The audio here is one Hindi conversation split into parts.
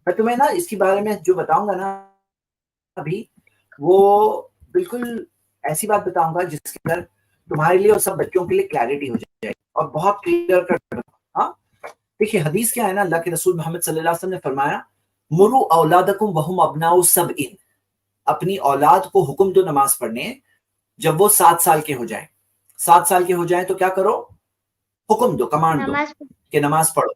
मैं तुम्हें ना इसके बारे में जो बताऊँगा ना अभी, वो बिल्कुल ऐसी बात बताऊँगा जिसके अंदर तुम्हारे लिए और सब बच्चों के लिए क्लैरिटी हो जाएगी और बहुत क्लियर कट। हाँ? देखिए हदीस क्या है ना, अल्लाह के रसूल मोहम्मद सल्लल्लाहु अलैहि वसल्लम ने फरमाया, मुरु औलादकुम वहुम अब्नाउ सबईन, अपनी औलाद को हुक्म दो नमाज पढ़ने जब वो 7 साल के हो जाएँ। 7 साल के हो जाएँ तो क्या करो? हुक्म दो, कमांड दो नमाज कि नमाज पढ़ो।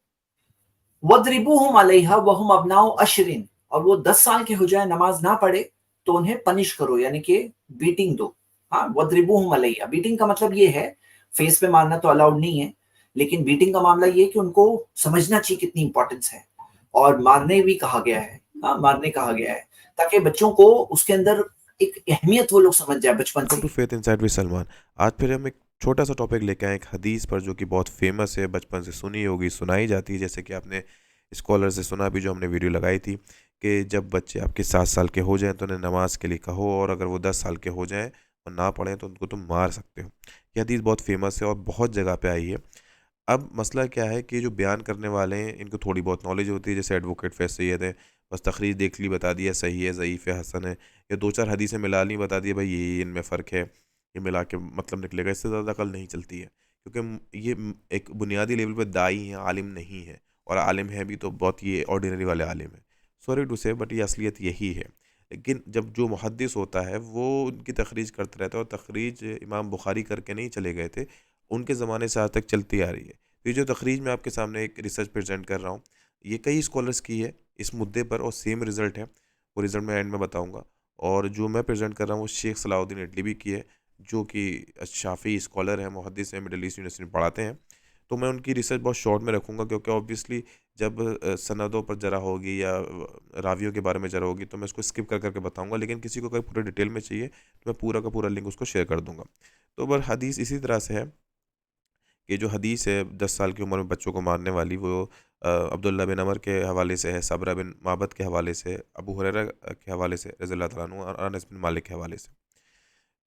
वद्रिबूहुम अलैहा वहुम अब्नाउ अशरिन, और वो 10 साल के हो जाएँ नमाज ना पढ़े तो उन्हें पनिश करो, यानी कि बीटिंग दो। हाँ, वद्रिबूहुम अलैहा, बीटिंग का मतलब ये है, फेस पे मारना तो अलाउड नहीं है, लेकिन बीटिंग का मामला ये है कि उनको समझना चाहिए कितनी इंपॉर्टेंस है, और मारने भी कहा गया है। हाँ, मारने कहा गया है ताकि बच्चों को उसके अंदर एक अहमियत वो लोग समझ जाए बचपन वेलकम से टू ही। Faith inside with Salman. आज फिर हम एक छोटा सा टॉपिक लेके आए एक हदीस पर जो कि बहुत फेमस है, बचपन से सुनी होगी, सुनाई जाती है, जैसे कि आपने स्कॉलर से सुना भी, जो हमने वीडियो लगाई थी कि जब बच्चे आपके 7 साल के हो जाएं तो उन्हें नमाज के लिए कहो, और अगर वो 10 साल के हो जाएं और ना पढ़ें तो उनको तुम मार सकते हो। ये हदीस बहुत फेमस है और बहुत जगह पे आई है। अब मसला क्या है कि जो बयान करने वाले हैं इनको थोड़ी बहुत नॉलेज होती है, जैसे एडवोकेट फैज सैयद है, बस तखरीज देख ली, बता दिया सही है, ज़ईफ़ है, हसन है, या दो चार हदीसें मिला ली, बता दिया भाई ये इनमें फ़र्क है, ये मिला के मतलब निकलेगा। इससे ज़्यादा अकल नहीं चलती है, क्योंकि ये एक बुनियादी लेवल पे दाई हैं, आलिम नहीं है, और आलिम है भी तो बहुत ये ऑर्डिनरी वाले आलिम है। सॉरी टू से, बट ये असलियत यही है। लेकिन जब जो मुहद्दिस होता है वो उनकी तखरीज करता रहता है, और तखरीज इमाम बुखारी करके नहीं चले गए थे, उनके ज़माने से आज तक चलती आ रही है। ये जो तखरीज मैं आपके सामने एक रिसर्च प्रेजेंट कर रहा हूँ, ये कई स्कॉलर्स की है इस मुद्दे पर, और सेम रिज़ल्ट है। वो रिज़ल्ट मैं एंड में बताऊँगा। और जो मैं प्रेजेंट कर रहा हूँ वो शेख सलाउद्दीन इडलिबी की है, जो कि शाफ़ी स्कॉलर हैं, मुहद्दिस हैं, मिडल ईस्ट यूनिवर्सिटी में पढ़ाते हैं। तो मैं उनकी रिसर्च बहुत शॉर्ट में रखूँगा, क्योंकि ऑब्वियसली जब सनदों पर ज़रा होगी या रावियों के बारे में ज़रा होगी तो मैं उसको स्किप कर करके बताऊँगा, लेकिन किसी को अगर पूरे डिटेल में चाहिए तो मैं पूरा का पूरा लिंक उसको शेयर कर दूँगा। तो बर हदीस इसी तरह से है कि जो हदीस है 10 साल की उम्र में बच्चों को मारने वाली, वो अब्दुल्ला बिन अमर के हवाले से है, सबरा बिन माबद के हवाले से, अबू हुरैरा के हवाले से रज़ियल्लाहु तआला अन्हु, और अनस बिन मालिक के हवाले से।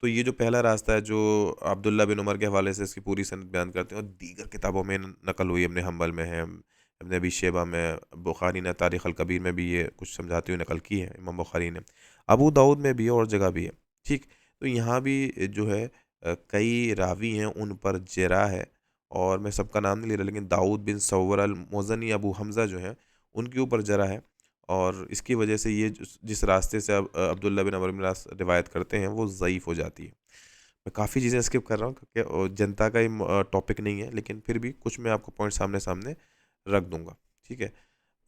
तो ये जो पहला रास्ता है जो अब्दुल्ला बिन उमर के हवाले से इसकी पूरी सनद बयान करते हैं, और दीगर किताबों में नकल हुई, इब्न हम्बल में है, इब्न अबी शैबा में, बुखारी ने तारीख़ अल कबीर में भी ये कुछ समझाते हुए नकल की है इमाम बुखारी ने, अबू दाऊद में भी है और जगह भी है। ठीक, तो यहाँ भी जो है कई रावी हैं उन पर जरा है, और मैं सबका नाम नहीं ले रहा, लेकिन दाऊद बिन सव्वर अल मुज़नी अबू हमज़ा जो हैं उनके ऊपर जरा है, और इसकी वजह से ये जिस रास्ते से अब अब्दुल्ला बिन अमर बिन आस रिवायत करते हैं वो ज़ईफ़ हो जाती है। मैं काफ़ी चीज़ें स्किप कर रहा हूँ क्योंकि जनता का ये टॉपिक नहीं है, लेकिन फिर भी कुछ मैं आपको पॉइंट सामने सामने रख दूंगा। ठीक है।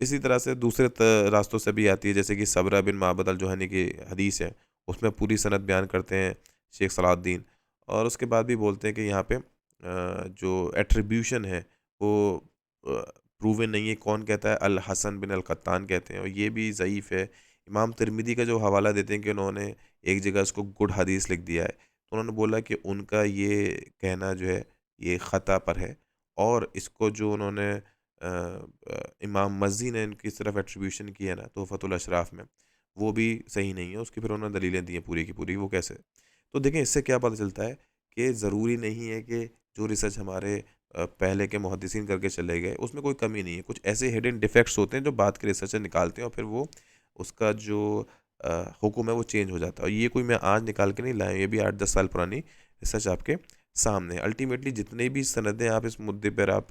इसी तरह से दूसरे रास्तों से भी आती है, जैसे कि सबरा बिन माबद अल जुहनी की हदीस है, उसमें पूरी सनद बयान करते हैं शेख सलाउद्दीन, और उसके बाद भी बोलते हैं कि यहाँ पे जो एट्रीब्यूशन है वो प्रूवन नहीं है। कौन कहता है? अल हसन बिन अल कत्तान कहते हैं, और ये भी ज़ईफ़ है। इमाम तिरमिदी का जो हवाला देते हैं कि उन्होंने एक जगह उसको गुड हदीस लिख दिया है, तो उन्होंने बोला कि उनका ये कहना जो है ये ख़ता पर है, और इसको जो उन्होंने इमाम मज़ी ने इनकी तरफ एट्रीब्यूशन की है ना तोहफ़तुल अशराफ में, वो भी सही नहीं है। उसकी फिर उन्होंने दलीलें दी हैं पूरी की पूरी, वो कैसे। तो देखें इससे क्या पता चलता है कि ज़रूरी नहीं है कि जो रिसर्च हमारे पहले के मुहद्दिसीन करके चले गए उसमें कोई कमी नहीं है। कुछ ऐसे हिडन डिफेक्ट्स होते हैं जो बाद के रिसर्चर निकालते हैं, और फिर वो उसका जो हुक्म है वो चेंज हो जाता है। और ये कोई मैं आज निकाल के नहीं लाया, ये भी 8-10 साल पुरानी रिसर्च आपके सामने है। अल्टीमेटली जितने भी सनदें आप इस मुद्दे पर आप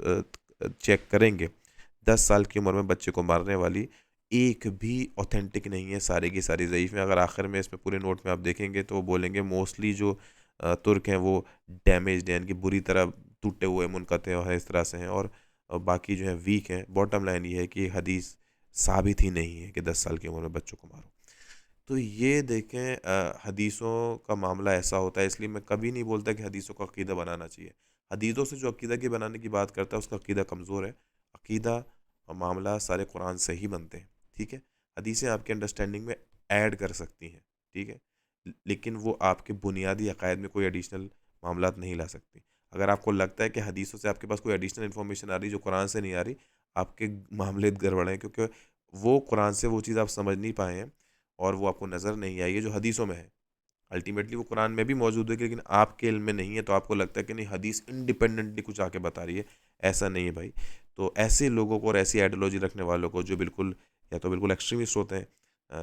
चेक करेंगे, 10 साल की उम्र में बच्चे को मारने वाली एक भी ऑथेंटिक नहीं है, सारी की सारी ज़ईफ़ में। अगर आखिर में इसमें पूरे नोट में आप देखेंगे तो वो बोलेंगे मोस्टली जो तुर्क हैं वो डैमेज्ड हैं, इनकी बुरी तरह टूटे हुए मुनक़ते और इस तरह से हैं, और बाकी जो है वीक हैं। बॉटम लाइन ये है कि हदीस साबित ही नहीं है कि 10 साल की उम्र में बच्चों को मारो। तो ये देखें हदीसों का मामला ऐसा होता है, इसलिए मैं कभी नहीं बोलता कि हदीसों का अकीदा बनाना चाहिए। हदीसों से जो अकीदा की बनाने की बात करता है उसका अकीदा कमज़ोर है। अकीदा और मामला सारे कुरान से ही बनते हैं। ठीक है। हदीसें आपके अंडरस्टैंडिंग में ऐड कर सकती हैं। ठीक है। लेकिन वो आपके बुनियादी अकायद में कोई एडिशनल मामलात नहीं ला सकती। अगर आपको लगता है कि हदीसों से आपके पास कोई एडिशनल इन्फॉर्मेशन आ रही जो कुरान से नहीं आ रही, आपके मामले गड़बड़ हैं, क्योंकि वो कुरान से वो चीज़ आप समझ नहीं पाए हैं, और वो आपको नज़र नहीं आई है जो हदीसों में है। अल्टीमेटली वो कुरान में भी मौजूद है, लेकिन आपके इल्म में नहीं है, तो आपको लगता है कि नहीं हदीस इंडिपेंडेंटली कुछ आके बता रही है। ऐसा नहीं है भाई। तो ऐसे लोगों को और ऐसी आइडियोलॉजी रखने वालों को जो बिल्कुल या तो बिल्कुल एक्सट्रीमिस्ट होते हैं,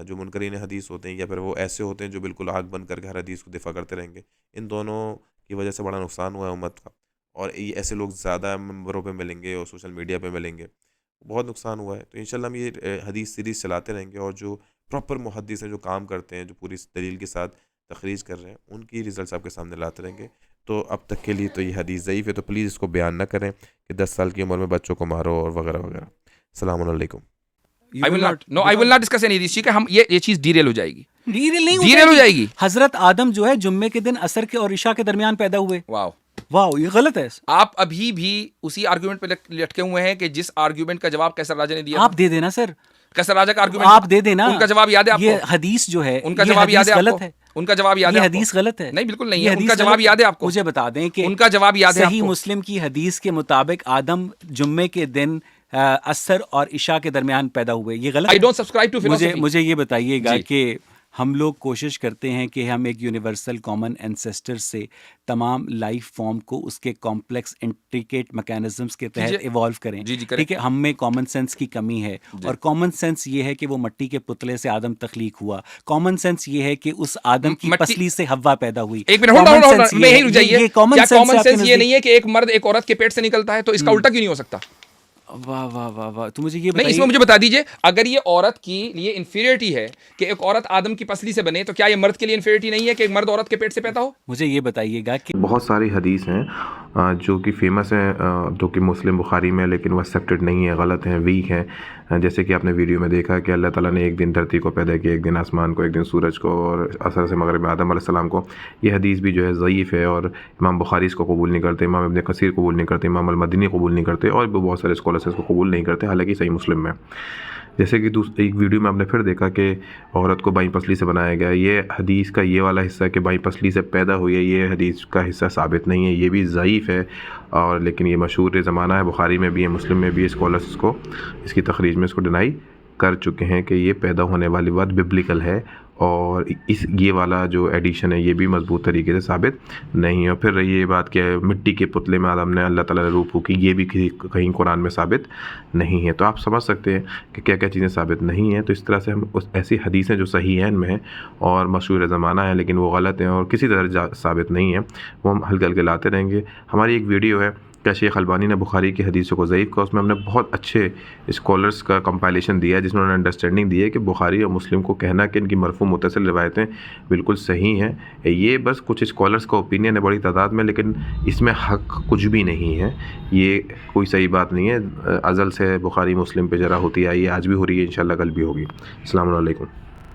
जो मुनकरीन हदीस होते हैं, या फिर वो ऐसे होते हैं जो बिल्कुल आग बंद करके हर हदीस को दिफा करते रहेंगे। इन दोनों की वजह से बड़ा नुकसान हुआ है उम्मत का, और ये ऐसे लोग ज़्यादा मंबरों पे मिलेंगे और सोशल मीडिया पे मिलेंगे, बहुत नुकसान हुआ है। तो इंशाल्लाह हम ये हदीस सीरीज़ चलाते रहेंगे, और जो प्रॉपर मुहद्दिस हैं, जो काम करते हैं, जो पूरी दलील के साथ तखरीज कर रहे हैं, उनकी रिजल्ट्स आपके सामने लाते रहेंगे। तो अब तक के लिए तो ये हदीस ज़ईफ़ है, तो प्लीज़ इसको बयान ना करें कि 10 साल की उम्र में बच्चों को मारो और वगैरह वगैरह। अस्सलामु अलैकुम। I will not discuss any this, ठीक है? हम ये चीज डीरेल हो जाएगी, डीरेल नहीं डीरेल हो जाएगी। हजरत आदम जो है जुम्मे के दिन असर के और इशा के दरमियान पैदा हुए। वाह वाह, ये गलत है। आप अभी भी उसी आर्गुमेंट पे लटके हुए हैं कि जिस आर्गुमेंट का जवाब कैसर राजा ने दिया आप था। दे देना सर, कैसर राजा का आर्गुमेंट आप दे देना। उनका जवाब याद है आपको? ये हदीस जो है, उनका ये जवाब याद है हदीस आपको? गलत है। उनका जवाब याद ये है आपको? हदीस गलत है। नहीं, बिल्कुल नहीं ये है। हदीस उनका जवाब गलत याद है आपको? मुझे बता दें कि उनका जवाब याद है सही आपको? मुस्लिम की हदीस के मुताबिक आदम जुम्मे के दिन असर और इशा के दरमियान पैदा हुए। ये गलत आई है। Don't subscribe to philosophy. मुझे ये बताइएगा जी। कि हम लोग कोशिश करते हैं कि हम एक यूनिवर्सल कॉमन एंसेस्टर से तमाम लाइफ फॉर्म को उसके कॉम्प्लेक्स इंट्रिकेट मैकेनिज्म्स के तहत कीजिए। इवॉल्व करें। जी, जी, करें। ठीक है, हम में कॉमन सेंस की कमी है, और कॉमन सेंस ये है कि वो मिट्टी के पुतले से आदम तख्लीक हुआ। कॉमन सेंस ये है कि उस आदम की मिट्टी- पसली से हव्वा पैदा हुई। एक minute, hold Common on, sense मैं ये यही है। रुक जाइए। ये कॉमन क्या सेंस कॉमन है आपके सेंस ये नजदीक? नहीं है कि एक मर्द एक औरत के पेट से निकलता है, तो इसका उल्टा क्यों नहीं हो सकता? वाह वाह वाह वाह, तो मुझे ये नहीं, बताइए। इसमें मुझे बता दीजिए, अगर ये औरत की लिए इंफीरियरिटी है कि एक औरत आदम की पसली से बने, तो क्या ये मर्द के लिए इंफीरियरिटी नहीं है कि एक मर्द औरत के पेट से पैदा हो? मुझे ये बताइएगा कि बहुत सारी हदीस हैं जो कि फ़ेमस हैं, जो कि मुस्लिम बुखारी में, लेकिन वो एक्सेप्टेड नहीं है, गलत हैं, वीक हैं। जैसे कि आपने वीडियो में देखा कि अल्लाह ताला ने एक दिन धरती को पैदा किया, एक दिन आसमान को, एक दिन सूरज को, और असर से मगरिब में आदम अलैहिस्सलाम को। ये हदीस भी जो है ज़ईफ़ है, और इमाम बुखारी इसको कबूल नहीं करते, इमाम इब्न कसीर कबूल नहीं करते, इमाम अल-मदनी कबूल नहीं करते, और भी बहुत सारे स्कॉलर्स इसको कबूल नहीं करते, हालांकि सही मुस्लिम में। जैसे कि एक वीडियो में आपने फिर देखा कि औरत को बाईं पसली से बनाया गया। ये हदीस का ये वाला हिस्सा कि बाईं पसली से पैदा हुई है, ये हदीस का हिस्सा साबित नहीं है, ये भी ज़ईफ़ है। और लेकिन ये मशहूर ज़माना है, बुखारी में भी है, मुस्लिम में भी है, स्कॉलर्स इसको इसकी तखरीज में इसको डिनाई कर चुके हैं कि ये पैदा होने वाली बात बिब्लिकल है, और ये वाला जो एडिशन है ये भी मजबूत तरीके से साबित नहीं है। और फिर रही ये बात कि मिट्टी के पुतले में आदम ने अल्लाह ताला ने रूह फूंकी, ये भी कहीं कुरान में साबित नहीं है। तो आप समझ सकते हैं कि क्या क्या चीज़ें साबित नहीं हैं। तो इस तरह से हम उस ऐसी हदीसें जो सही हैं इनमें और मशहूर ज़माना है, लेकिन वो गलत हैं और किसी तरह साबित नहीं है, वो हम हल्के हल्के लाते रहेंगे। हमारी एक वीडियो है क्या शेख अलबानी ने बुखारी की हदीसों को ज़ईफ़ का, उसमें हमने बहुत अच्छे स्कॉलर्स का कंपाइलेशन दिया है, जिसमें उन्होंने अंडरस्टैंडिंग दी है कि बुखारी और मुस्लिम को कहना कि इनकी मरफू मुत्तसिल रिवायतें बिल्कुल सही हैं, ये बस कुछ स्कॉलर्स का ओपिनियन है बड़ी तादाद में, लेकिन इसमें हक़ कुछ भी नहीं है, ये कोई सही बात नहीं है। अज़ल से बुखारी मुस्लिम पे जरा होती आई है, आज भी हो रही है, इंशाल्लाह कल भी होगी। अस्सलामु अलैकुम।